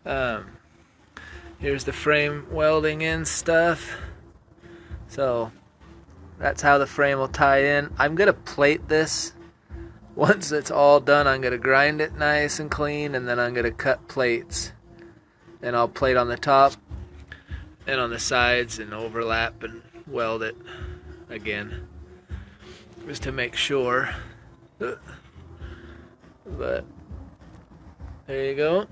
Here's the frame welding in stuff. So that's how the frame will tie in. I'm gonna plate this. Once it's all done, I'm gonna grind it nice and clean, and then I'm gonna cut plates. And I'll plate on the top and on the sides and overlap and weld it again, just to make sure. But there you go.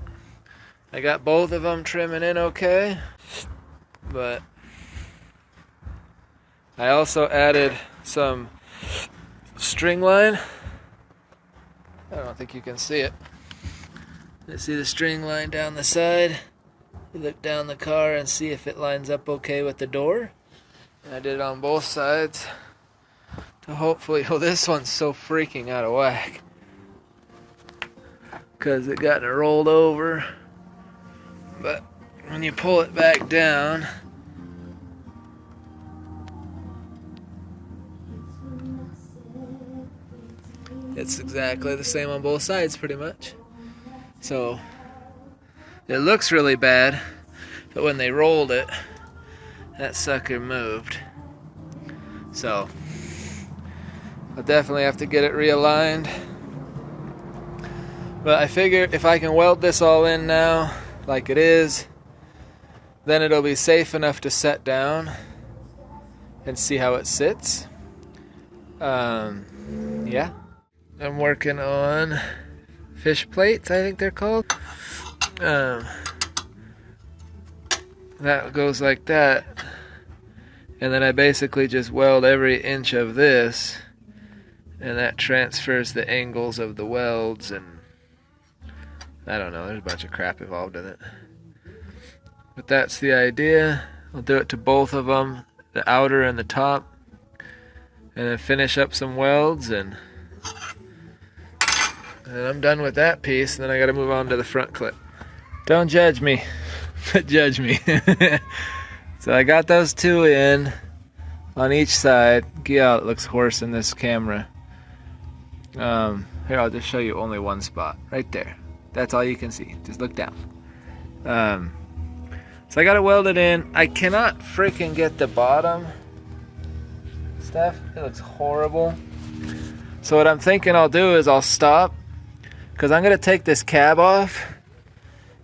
I got both of them trimming in okay, but I also added some string line. I don't think you can see it. You see the string line down the side? You look down the car and see if it lines up okay with the door. And I did it on both sides to hopefully... Oh, this one's so freaking out of whack because it got rolled over. But when you pull it back down, it's exactly the same on both sides pretty much. So it looks really bad, but when they rolled it, that sucker moved. So I'll definitely have to get it realigned. But I figure if I can weld this all in now like it is, then it'll be safe enough to set down and see how it sits. Yeah. I'm working on fish plates, I think they're called. That goes like that. And then I basically just weld every inch of this, and that transfers the angles of the welds, and I don't know, there's a bunch of crap involved in it. But that's the idea. I'll do it to both of them, the outer and the top, and then finish up some welds, and I'm done with that piece, and then I gotta move on to the front clip. Don't judge me, but judge me. So I got those two in on each side. Yeah, it looks hoarse in this camera. Here, I'll just show you only one spot, right there. That's all you can see. Just look down. So I got it welded in. I cannot freaking get the bottom stuff. It looks horrible. So what I'm thinking I'll do is I'll stop, because I'm gonna take this cab off,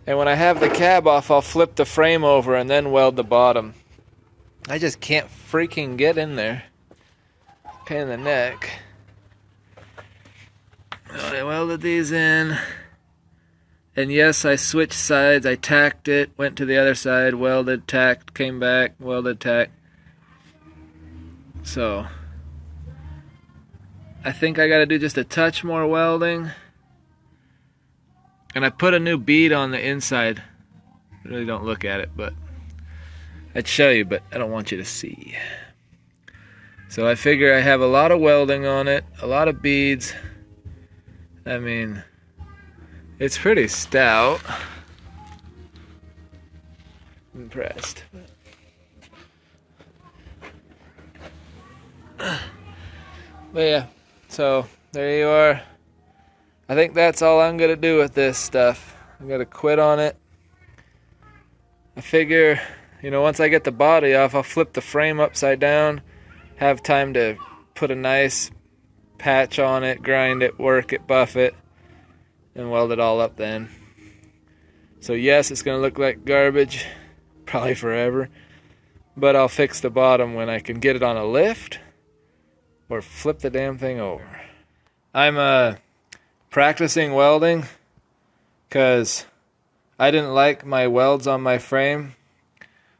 and when I have the cab off, I'll flip the frame over and then weld the bottom. I just can't freaking get in there. Pain in the neck. I welded these in. And yes, I switched sides. I tacked it, went to the other side, welded, tacked, came back, welded, tacked. So I think I gotta do just a touch more welding. And I put a new bead on the inside. I really don't look at it, but I'd show you, but I don't want you to see. So I figure I have a lot of welding on it, a lot of beads. I mean, it's pretty stout. I'm impressed. But yeah, so there you are. I think that's all I'm gonna do with this stuff. I'm gonna quit on it. I figure, you know, once I get the body off, I'll flip the frame upside down, have time to put a nice patch on it, grind it, work it, buff it, and weld it all up then. So yes, it's gonna look like garbage, probably forever, but I'll fix the bottom when I can get it on a lift or flip the damn thing over. I'm practicing welding because I didn't like my welds on my frame.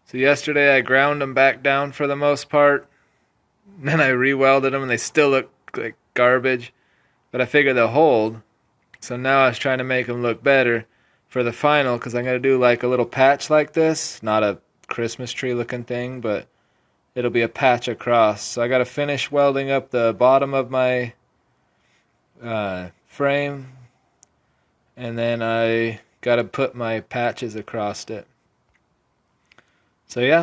So yesterday I ground them back down for the most part. Then I re-welded them and they still look like garbage, but I figured they'll hold. So now I was trying to make them look better for the final, because I'm going to do like a little patch like this. Not a Christmas tree looking thing, but it'll be a patch across. So I got to finish welding up the bottom of my frame, and then I got to put my patches across it. So yeah.